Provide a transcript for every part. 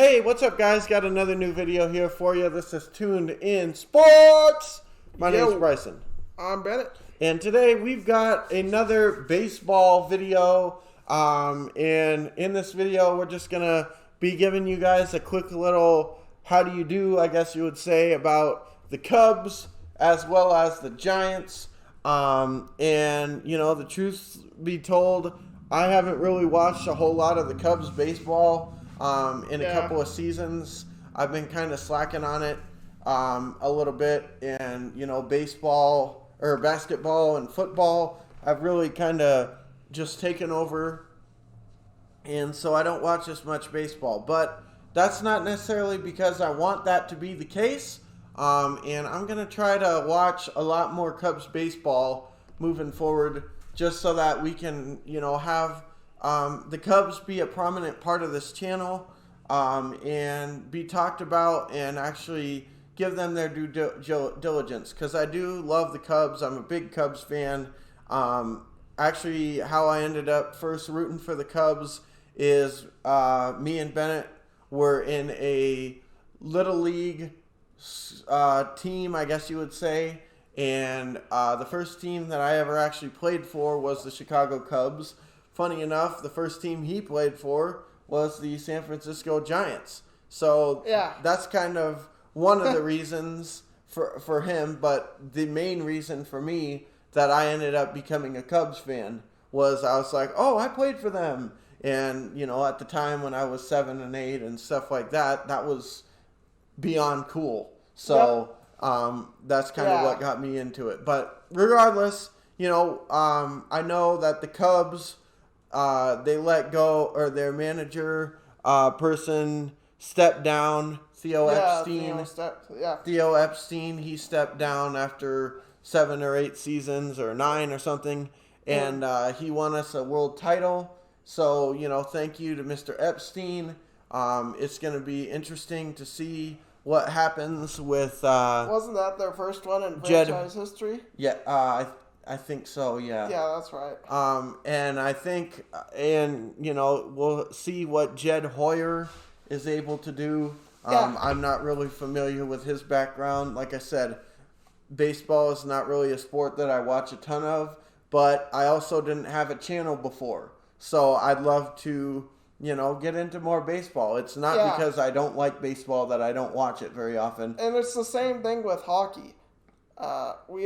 Hey, what's up, guys? Got another new video here for you. This is Tuned In Sports. My name is Bryson. I'm Bennett. And today we've got another baseball video. And in this video, we're just going to be giving you guys a quick little how do you do, I guess you would say, about the Cubs as well as the Giants. And, you know, the truth be told, I haven't really watched a whole lot of the Cubs baseball in a couple of seasons. I've been kind of slacking on it a little bit, and you know, baseball or basketball and football, I've really kind of just taken over, and so I don't watch as much baseball. But that's not necessarily because I want that to be the case, and I'm gonna try to watch a lot more Cubs baseball moving forward, just so that we can, you know, have the Cubs be a prominent part of this channel and be talked about and actually give them their due diligence, because I do love the Cubs. I'm a big Cubs fan. Actually, how I ended up first rooting for the Cubs is me and Bennett were in a little league team, I guess you would say, and the first team that I ever actually played for was the Chicago Cubs. Funny enough, the first team he played for was the San Francisco Giants. So that's kind of one of the reasons for him, but the main reason for me that I ended up becoming a Cubs fan was I was like, oh, I played for them. And, you know, at the time when I was 7 and 8 and stuff like that, that was beyond cool. So that's kind of what got me into it. But regardless, you know, I know that the Cubs, they let go, or their manager person stepped down. Theo Epstein. Theo Epstein, he stepped down after 7 or 8 seasons, or 9 or something, and he won us a world title. So, you know, thank you to Mr. Epstein. It's going to be interesting to see what happens with... wasn't that their first one in franchise history? Yeah, I think so, yeah. Yeah, that's right. And I think, and, you know, we'll see what Jed Hoyer is able to do. I'm not really familiar with his background. Like I said, baseball is not really a sport that I watch a ton of, but I also didn't have a channel before. So I'd love to, you know, get into more baseball. It's not because I don't like baseball that I don't watch it very often. And it's the same thing with hockey. We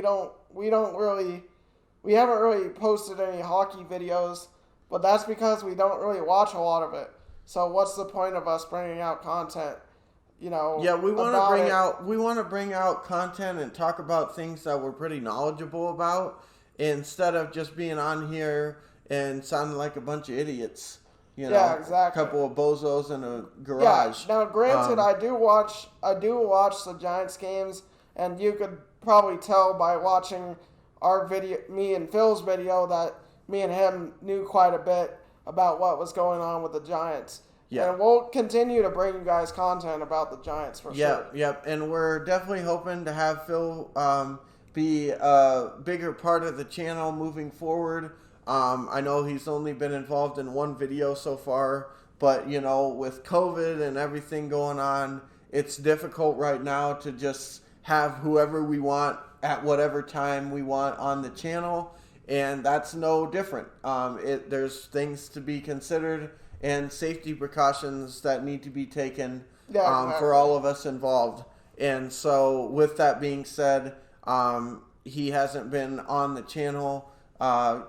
haven't really posted any hockey videos, but that's because we don't really watch a lot of it. So what's the point of us bringing out content? You know, we want to bring out content and talk about things that we're pretty knowledgeable about, instead of just being on here and sounding like a bunch of idiots. You know, exactly. A couple of bozos in a garage. Yeah. Now, granted, I do watch the Giants games, and you could probably tell by watching our video, me and Phil's video, that me and him knew quite a bit about what was going on with the Giants. Yeah. And we'll continue to bring you guys content about the Giants for sure. Yep. And we're definitely hoping to have Phil be a bigger part of the channel moving forward. I know he's only been involved in one video so far, but, you know, with COVID and everything going on, it's difficult right now to just have whoever we want at whatever time we want on the channel, and that's no different. There's things to be considered and safety precautions that need to be taken for all of us involved. And so with that being said, he hasn't been on the channel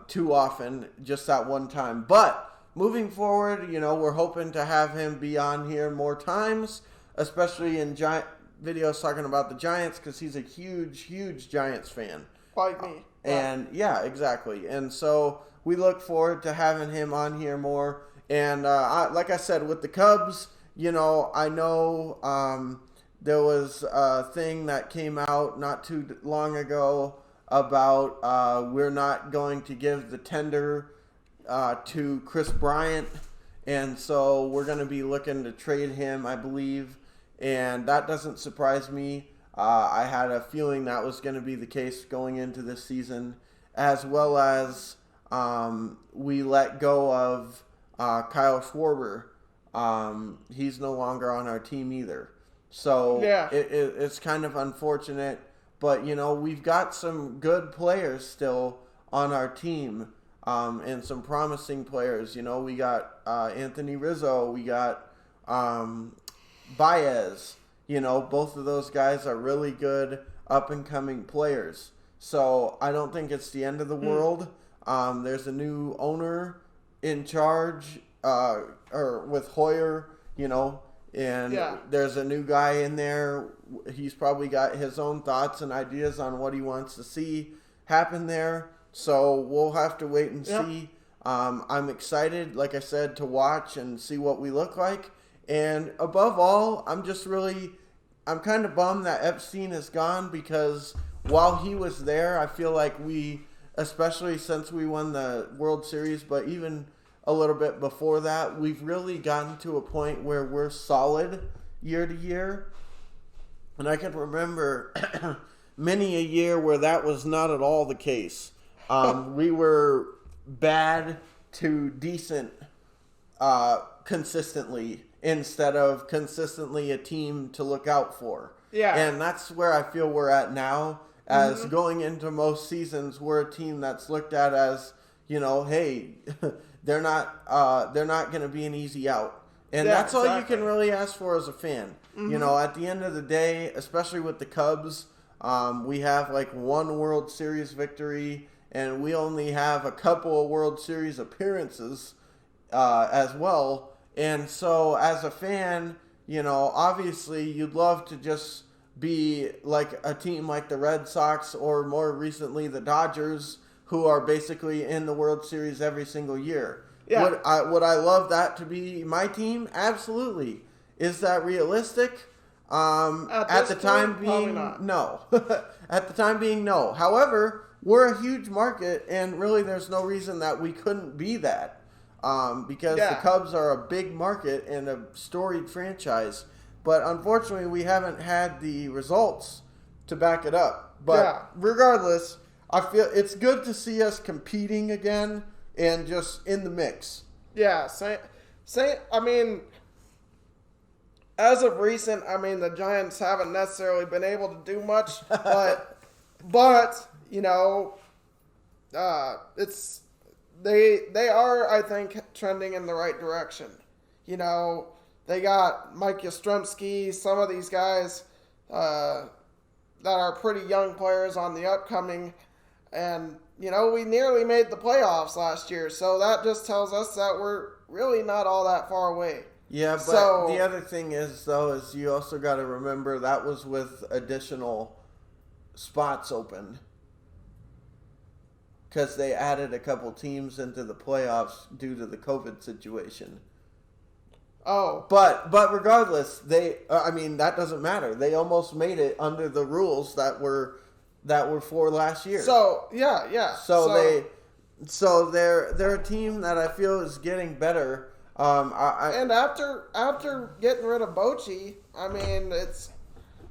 too often, just that one time. But moving forward, you know, we're hoping to have him be on here more times, especially in videos talking about the Giants, because he's a huge Giants fan. Like me. And yeah, exactly. And so we look forward to having him on here more. And like I said, with the Cubs, you know, I know there was a thing that came out not too long ago about we're not going to give the tender to Chris Bryant. And so we're going to be looking to trade him, I believe. And that doesn't surprise me. I had a feeling that was going to be the case going into this season, as well as we let go of Kyle Schwarber he's no longer on our team either. So Yeah. it's kind of unfortunate. But, we've got some good players still on our team, and some promising players. We got Anthony Rizzo. We got Baez. Both of those guys are really good up-and-coming players. So I don't think it's the end of the world. There's a new owner in charge, or with Hoyer, and there's a new guy in there. He's probably got his own thoughts and ideas on what he wants to see happen there. So we'll have to wait and see. I'm excited, like I said, to watch and see what we look like. And above all, I'm kind of bummed that Epstein is gone, because while he was there, I feel like we, especially since we won the World Series, but even a little bit before that, we've really gotten to a point where we're solid year to year. And I can remember many a year where that was not at all the case. We were bad to decent consistently, instead of consistently a team to look out for. Yeah. And that's where I feel we're at now. As going into most seasons, we're a team that's looked at as, hey, they're not going to be an easy out. And that's all you can really ask for as a fan. At the end of the day, especially with the Cubs, we have like one World Series victory, and we only have a couple of World Series appearances as well. And so as a fan, obviously you'd love to just be like a team like the Red Sox, or more recently the Dodgers, who are basically in the World Series every single year. Yeah. Would I love that to be my team? Absolutely. Is that realistic? At the time being, no. At the time being, no. However, we're a huge market, and really there's no reason that we couldn't be that. Because the Cubs are a big market and a storied franchise. But unfortunately, we haven't had the results to back it up. But regardless, I feel it's good to see us competing again and just in the mix. Yeah, I mean, as of recent, the Giants haven't necessarily been able to do much, but it's they are, I think, trending in the right direction. They got Mike Yastrzemski, some of these guys that are pretty young players on the upcoming, and we nearly made the playoffs last year, so that just tells us that we're really not all that far away. Yeah, but the other thing is you also got to remember that was with additional spots open, because they added a couple teams into the playoffs due to the COVID situation. Oh. But regardless, that doesn't matter. They almost made it under the rules that were for last year. So, yeah. So they're a team that I feel is getting better. And after getting rid of Bochy, it's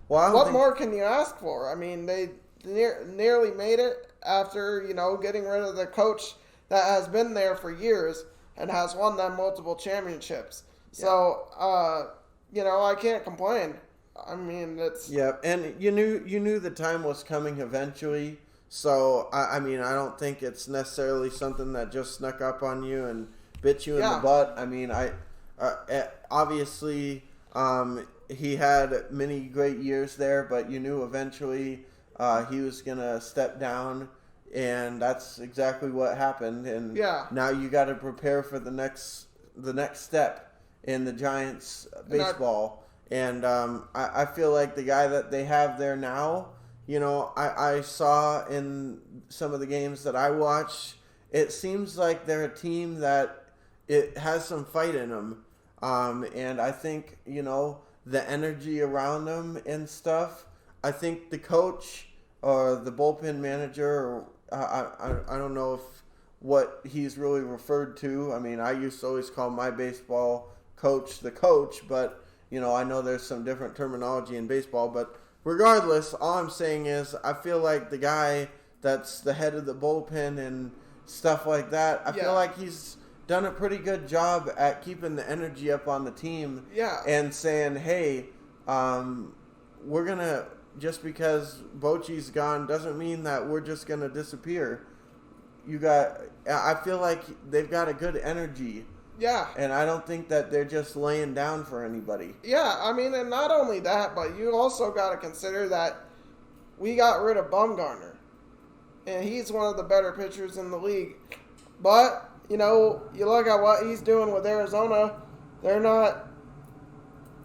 what more can you ask for? They nearly made it after getting rid of the coach that has been there for years and has won them multiple championships. Yeah. So I can't complain. It's and you knew the time was coming eventually. So I don't think it's necessarily something that just snuck up on you and bit you in the butt. Obviously, he had many great years there, but you knew eventually he was gonna step down, and that's exactly what happened. And now you got to prepare for the next step in the Giants baseball. And I feel like the guy that they have there now, I saw in some of the games that I watched, it seems like they're a team that it has some fight in them. And I think, the energy around them and stuff, I think the coach or the bullpen manager, I don't know what he's really referred to. I used to always call my baseball coach the coach, but I know there's some different terminology in baseball. But regardless, all I'm saying is I feel like the guy that's the head of the bullpen and stuff like that, I feel like he's done a pretty good job at keeping the energy up on the team. Yeah. And saying, hey, we're going to, just because Bochy's gone doesn't mean that we're just going to disappear. I feel like they've got a good energy. Yeah. And I don't think that they're just laying down for anybody. Yeah, I mean, and not only that, but you also got to consider that we got rid of Bumgarner. And he's one of the better pitchers in the league. But, you look at what he's doing with Arizona, they're not,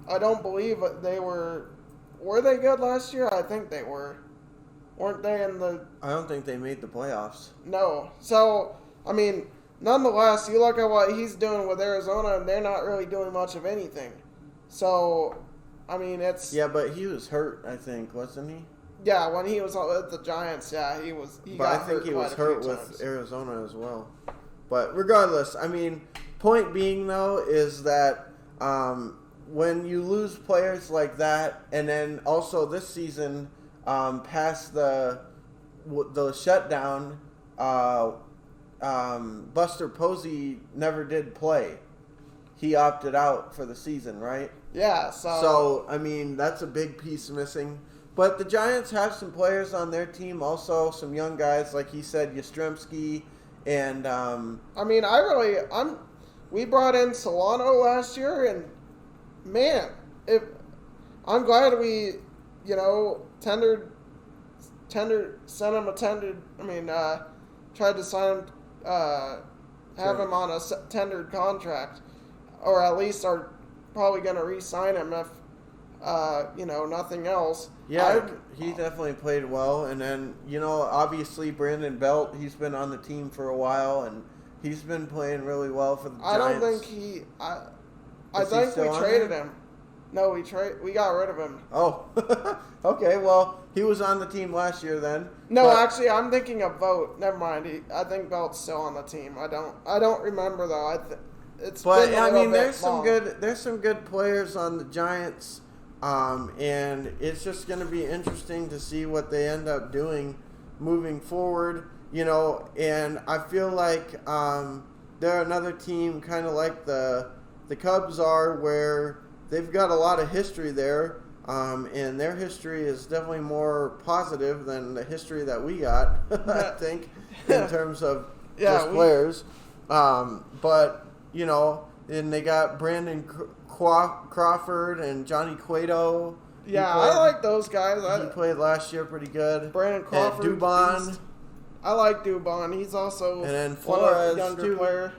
I don't believe they were they good last year? I think they were. Weren't they in the... I don't think they made the playoffs. No. So, I mean, nonetheless, you look at what he's doing with Arizona, and they're not really doing much of anything. So, I mean, it's... Yeah, but he was hurt, I think, wasn't he? Yeah, when he was with the Giants, yeah, he was. But I think he was hurt with Arizona as well. But regardless, I mean, point being though is that when you lose players like that, and then also this season, past the shutdown, Buster Posey never did play. He opted out for the season, right? Yeah. So I mean, that's a big piece missing. But the Giants have some players on their team also, some young guys, like he said, Yastrzemski, and... I mean, we brought in Solano last year, and, man, I'm glad we, tried to sign him, have him on a tendered contract, or at least are probably going to re-sign him if, nothing else. Yeah, he definitely played well. And then, obviously Brandon Belt, he's been on the team for a while, and he's been playing really well for the Giants. I don't think I think we traded him. No, we got rid of him. Oh, okay. Well, he was on the team last year then. No, actually, I'm thinking of Vogt. Never mind. I think Belt's still on the team. I don't remember though. There's some good players on the Giants. And it's just going to be interesting to see what they end up doing moving forward, and I feel like they're another team kind of like the Cubs are, where they've got a lot of history there, and their history is definitely more positive than the history that we got, I think, in terms of players. But, and they got Brandon Crawford and Johnny Cueto. Yeah, I like those guys. He played last year pretty good. Brandon Crawford. And Dubon. I like Dubon. He's also and then Flores, younger player.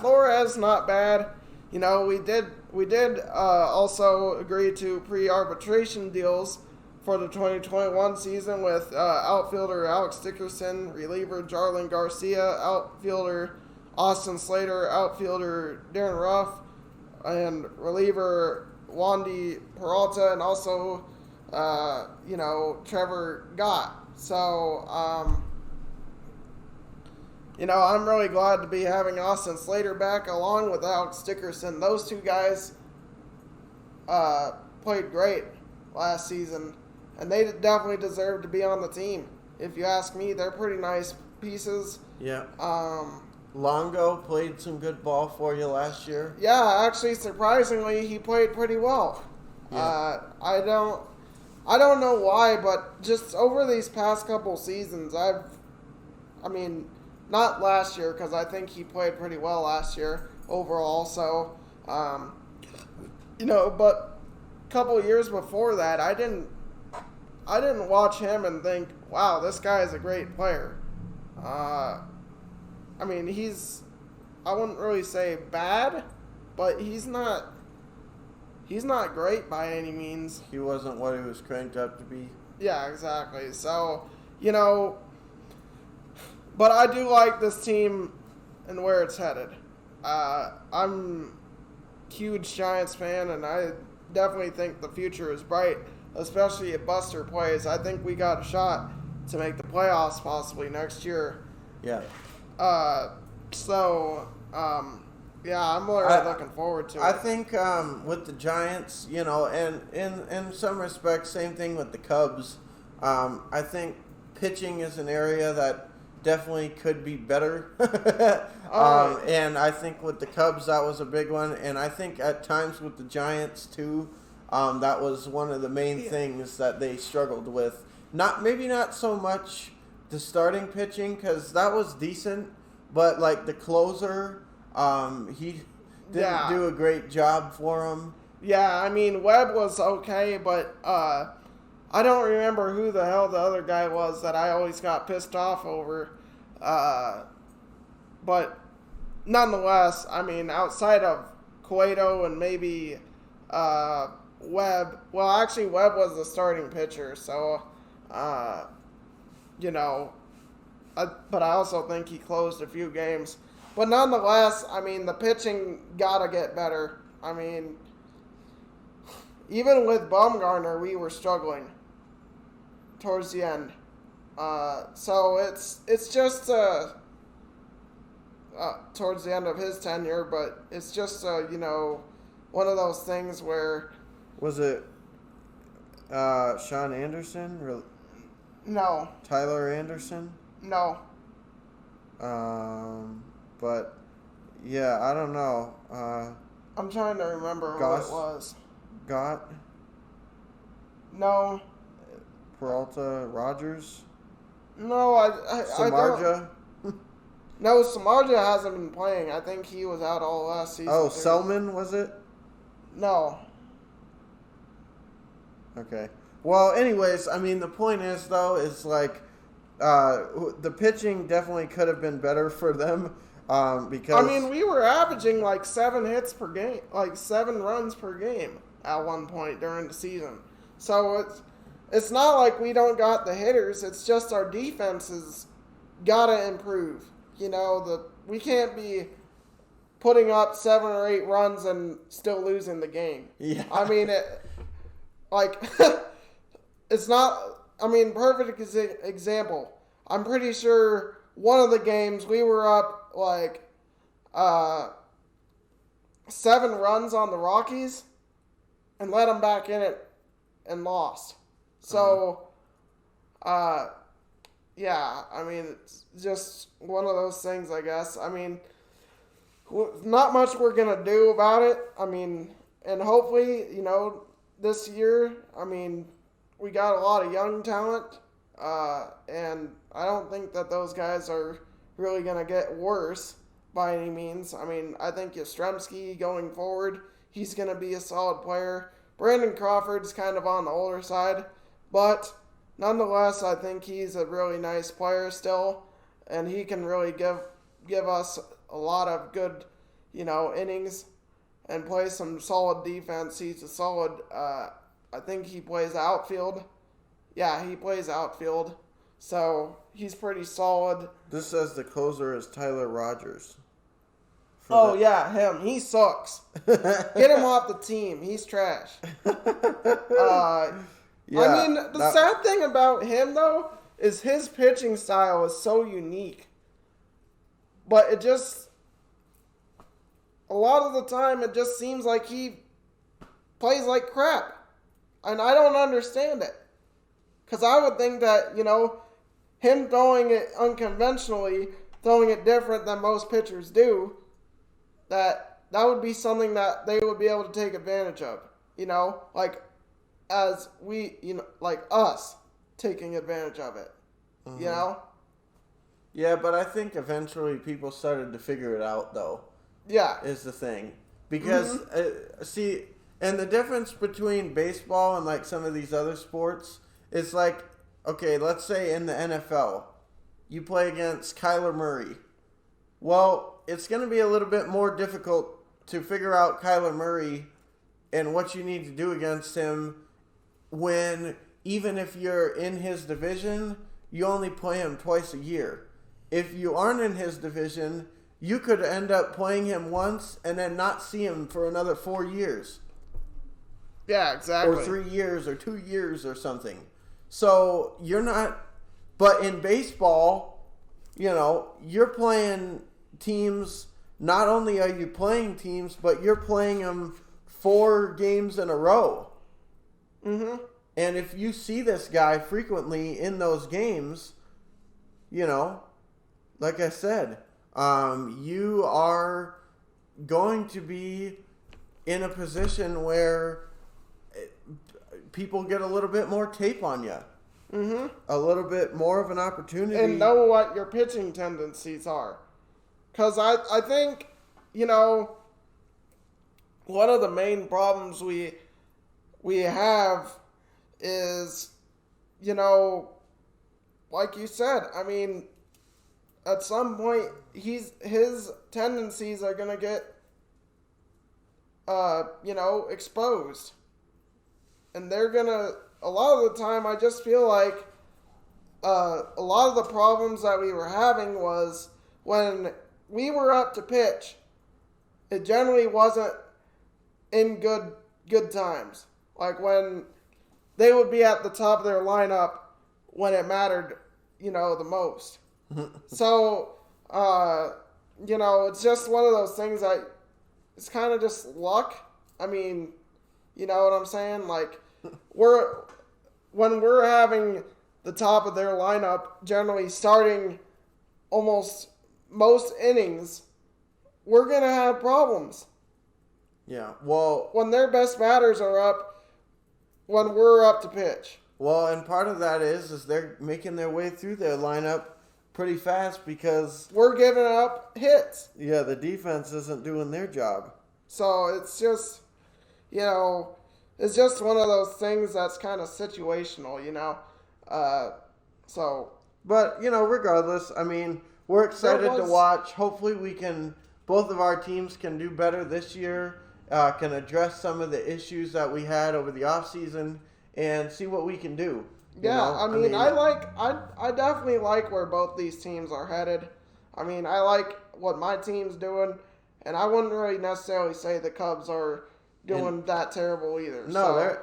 Flores, not bad. We did also agree to pre-arbitration deals for the 2021 season with outfielder Alex Dickerson, reliever Jarlin Garcia, outfielder Austin Slater, outfielder Darren Ruff, and reliever Wandy Peralta, and also, Trevor Gott. So, I'm really glad to be having Austin Slater back along with Alex Dickerson. Those two guys played great last season, and they definitely deserve to be on the team. If you ask me, they're pretty nice pieces. Yeah. Longo played some good ball for you last year. Yeah, actually, surprisingly, he played pretty well. Yeah. I don't know why, but just over these past couple seasons, not last year, because I think he played pretty well last year overall. So, but a couple years before that, I didn't watch him and think, wow, this guy is a great player. I wouldn't really say bad, but he's not great by any means. He wasn't what he was cranked up to be. Yeah, exactly. So, but I do like this team and where it's headed. I'm a huge Giants fan, and I definitely think the future is bright, especially if Buster plays. I think we got a shot to make the playoffs possibly next year. Yeah. I'm really looking forward to it. I think with the Giants, and in some respects, same thing with the Cubs. I think pitching is an area that definitely could be better. And I think with the Cubs, that was a big one. And I think at times with the Giants, too, that was one of the main things that they struggled with. Maybe not so much the starting pitching, because that was decent, but like the closer, he didn't do a great job for him. Yeah, I mean, Webb was okay, but I don't remember who the hell the other guy was that I always got pissed off over. But nonetheless, I mean, outside of Cueto and maybe Webb, well, actually, Webb was the starting pitcher, so, but I also think he closed a few games. But nonetheless, I mean, the pitching got to get better. I mean, even with Bumgarner, we were struggling towards the end. So it's just towards the end of his tenure, but it's just one of those things where. Was it Sean Anderson? No. Tyler Anderson? No. But yeah, I don't know. I'm trying to remember who it was. Gott? No. Peralta Rogers? No, I Samardzija? No, Samardzija hasn't been playing. I think he was out all last season. Oh, Selman, was it? No. Okay. Well, anyways, I mean, the point is, though, is like the pitching definitely could have been better for them because... I mean, we were averaging like 7 hits per game, like 7 runs per game at one point during the season. So it's not like we don't got the hitters. It's just our defense has got to improve. We can't be putting up 7 or 8 runs and still losing the game. Yeah. I mean, it's not. I mean, perfect example. I'm pretty sure one of the games we were up like 7 runs on the Rockies and let them back in it and lost. So, yeah, I mean, it's just one of those things, I guess. I mean, not much we're going to do about it. I mean, and hopefully, this year, I mean, we got a lot of young talent, and I don't think that those guys are really going to get worse by any means. I mean, I think Yastrzemski going forward, he's going to be a solid player. Brandon Crawford's kind of on the older side, but nonetheless, I think he's a really nice player still, and he can really give us a lot of good, innings and play some solid defense. He's a solid, I think he plays outfield. Yeah, he plays outfield. So he's pretty solid. This says the closer is Tyler Rogers. Yeah, him. He sucks. Get him off the team. He's trash. Yeah, I mean, the sad thing about him, though, is his pitching style is so unique. But it just, a lot of the time, it just seems like he plays like crap. And I don't understand it. Because I would think that, him throwing it unconventionally, throwing it different than most pitchers do, that would be something that they would be able to take advantage of. Like as we, like us taking advantage of it. Mm-hmm. Yeah, but I think eventually people started to figure it out, though. Yeah. Is the thing. Because, see, and the difference between baseball and, like, some of these other sports is, like, okay, let's say in the NFL, you play against Kyler Murray. Well, it's going to be a little bit more difficult to figure out Kyler Murray and what you need to do against him when, even if you're in his division, you only play him twice a year. If you aren't in his division, you could end up playing him once and then not see him for another 4 years. Yeah, exactly. Or 3 years or 2 years or something. So you're not, but in baseball, you're playing teams, not only are you playing teams, but you're playing them 4 games in a row. Mm-hmm. And if you see this guy frequently in those games, like I said, you are going to be in a position where people get a little bit more tape on you. Mm-hmm. A little bit more of an opportunity. And know what your pitching tendencies are. Because I think, one of the main problems we have is, like you said, I mean, at some point, his tendencies are going to get, exposed. And they're going to, a lot of the time, I just feel like a lot of the problems that we were having was when we were up to pitch, it generally wasn't in good times. Like when they would be at the top of their lineup when it mattered, the most. So, it's just one of those things that it's kind of just luck. I mean, you know what I'm saying? Like, when we're having the top of their lineup generally starting almost most innings, we're going to have problems. Yeah, well... when their best batters are up, when we're up to pitch. Well, and part of that is they're making their way through their lineup pretty fast because... we're giving up hits. Yeah, the defense isn't doing their job. So it's just, it's just one of those things that's kind of situational, But, regardless, I mean, we're excited to watch. Hopefully both of our teams can do better this year, can address some of the issues that we had over the offseason, and see what we can do. Yeah, I definitely like where both these teams are headed. I mean, I like what my team's doing, and I wouldn't really necessarily say the Cubs are doing that terrible either. No,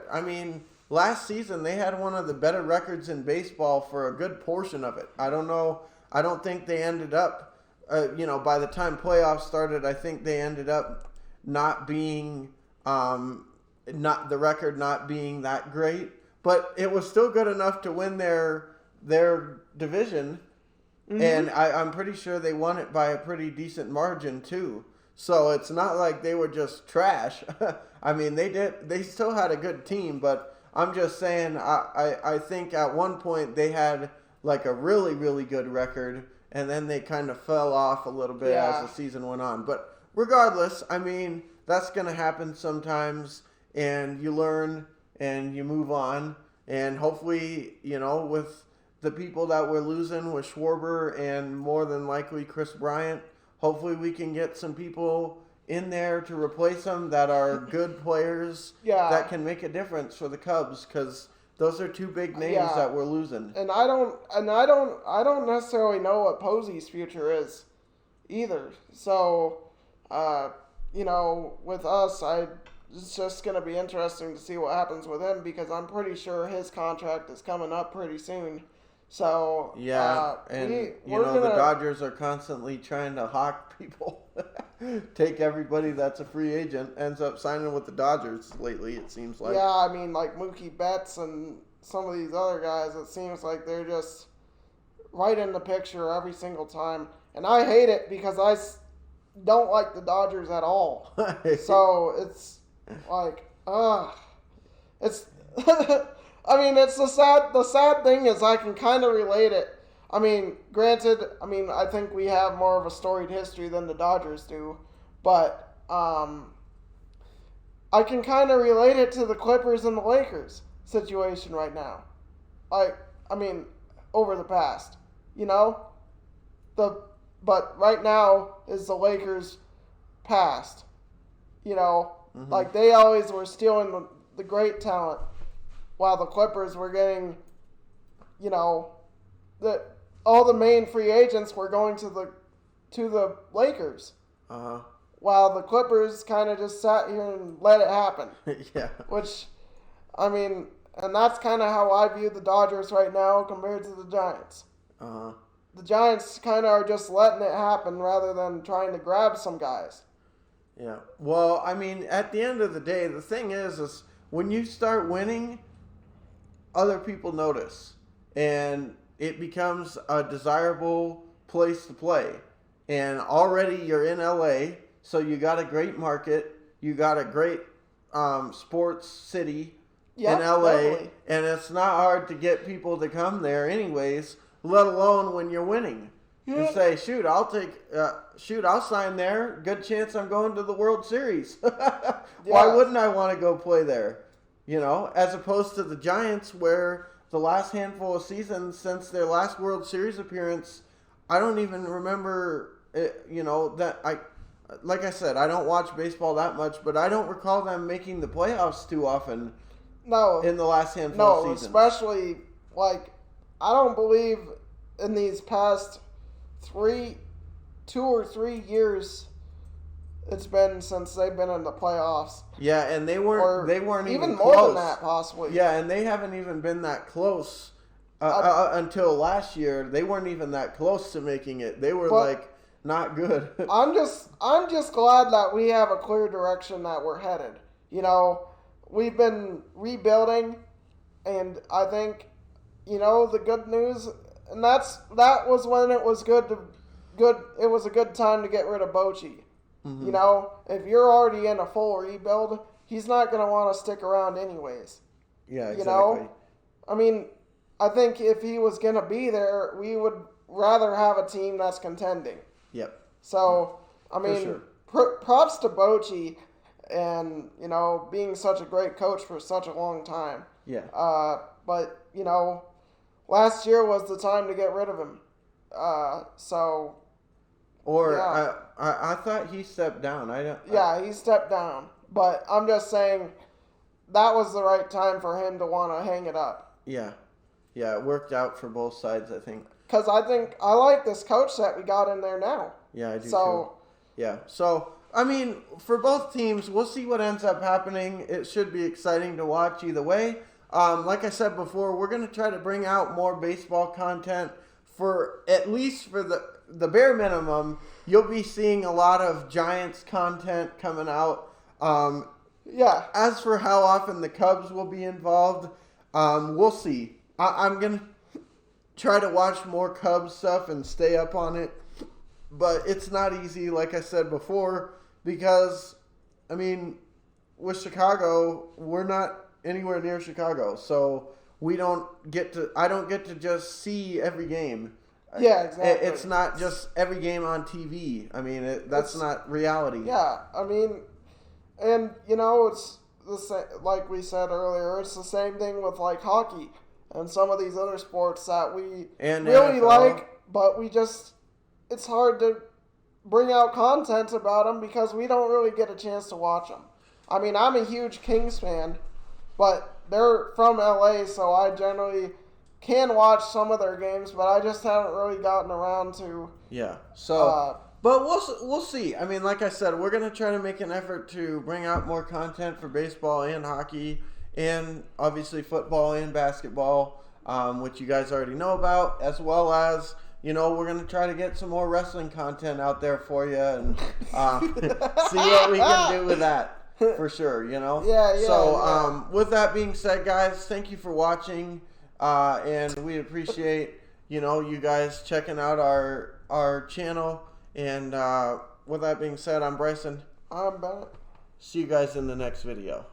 last season they had one of the better records in baseball for a good portion of it. I don't know. I don't think they ended up, by the time playoffs started, I think they ended up not being, not the record not being that great. But it was still good enough to win their division. Mm-hmm. And I'm pretty sure they won it by a pretty decent margin too. So it's not like they were just trash. I mean, they still had a good team, but I'm just saying, I think at one point they had like a really, really good record, and then they kind of fell off a little bit as the season went on. But regardless, I mean, that's going to happen sometimes, and you learn and you move on. And hopefully, with the people that we're losing with Schwarber and more than likely Chris Bryant, hopefully we can get some people in there to replace them that are good players that can make a difference for the Cubs, because those are two big names that we're losing. And I don't necessarily know what Posey's future is either. So, with us, it's just going to be interesting to see what happens with him, because I'm pretty sure his contract is coming up pretty soon. So the Dodgers are constantly trying to hawk people, take everybody that's a free agent, ends up signing with the Dodgers lately. It seems like. Yeah, I mean, like Mookie Betts and some of these other guys. It seems like they're just right in the picture every single time, and I hate it because I don't like the Dodgers at all. So it's like, it's. I mean, it's the sad thing is I can kind of relate it. I mean, granted, I think we have more of a storied history than the Dodgers do, but I can kind of relate it to the Clippers and the Lakers situation right now. Over the past, but right now is the Lakers' past, Mm-hmm. Like they always were stealing the great talent, while the Clippers were getting, all the main free agents were going to the Lakers. Uh-huh. While the Clippers kind of just sat here and let it happen. Yeah. Which, and that's kind of how I view the Dodgers right now compared to the Giants. Uh-huh. The Giants kind of are just letting it happen rather than trying to grab some guys. Yeah. Well, at the end of the day, the thing is when you start winning, other people notice, and it becomes a desirable place to play. And already you're in LA, so you got a great market. You got a great sports city in LA. Definitely. And it's not hard to get people to come there anyways, let alone when you're winning. And say, shoot, I'll sign there. Good chance I'm going to the World Series. Why wouldn't I want to go play there? You know, as opposed to the Giants, where the last handful of seasons since their last World Series appearance, I don't even remember, like I said, I don't watch baseball that much, but I don't recall them making the playoffs too often. No. In the last handful of seasons. Especially, I don't believe in these past 2 or 3 years it's been since they've been in the playoffs. Yeah, and they weren't even more close. Than that, possibly. Yeah, and they haven't even been that close until last year. They weren't even that close to making it. They were not good. I'm just glad that we have a clear direction that we're headed. You know, we've been rebuilding, and I think, the good news. And that was when it was good. It was a good time to get rid of Bochy. Mm-hmm. You know, if you're already in a full rebuild, he's not going to want to stick around anyways. Yeah, exactly. You know, I mean, I think if he was going to be there, we would rather have a team that's contending. Yep. So, I mean, sure. Props to Bochy, and being such a great coach for such a long time. Yeah. But last year was the time to get rid of him. I thought he stepped down. He stepped down. But I'm just saying that was the right time for him to want to hang it up. Yeah. Yeah, it worked out for both sides, I think. Because I like this coach that we got in there now. Yeah, I do too. Yeah. So, I mean, for both teams, we'll see what ends up happening. It should be exciting to watch either way. Like I said before, we're going to try to bring out more baseball content for at least for the bare minimum. You'll be seeing a lot of Giants content coming out. As for how often the Cubs will be involved, we'll see. I'm going to try to watch more Cubs stuff and stay up on it. But it's not easy, like I said before, because, I mean, with Chicago, we're not anywhere near Chicago, so I don't get to just see every game. Yeah, exactly. It's not just every game on TV. I mean, that's not reality. Yeah, I mean, and it's the same, like we said earlier, it's the same thing with hockey and some of these other sports that we really like, but it's hard to bring out content about them because we don't really get a chance to watch them. I mean, I'm a huge Kings fan. But they're from LA, so I generally can watch some of their games, but I just haven't really gotten around to. Yeah. So, but we'll see. I mean, like I said, we're gonna try to make an effort to bring out more content for baseball and hockey, and obviously football and basketball, which you guys already know about, as well as we're gonna try to get some more wrestling content out there for you, and see what we can do with that. For sure, So, with that being said, guys, thank you for watching, and we appreciate, you guys checking out our channel. And with that being said, I'm Bryson. I'm Bennett. See you guys in the next video.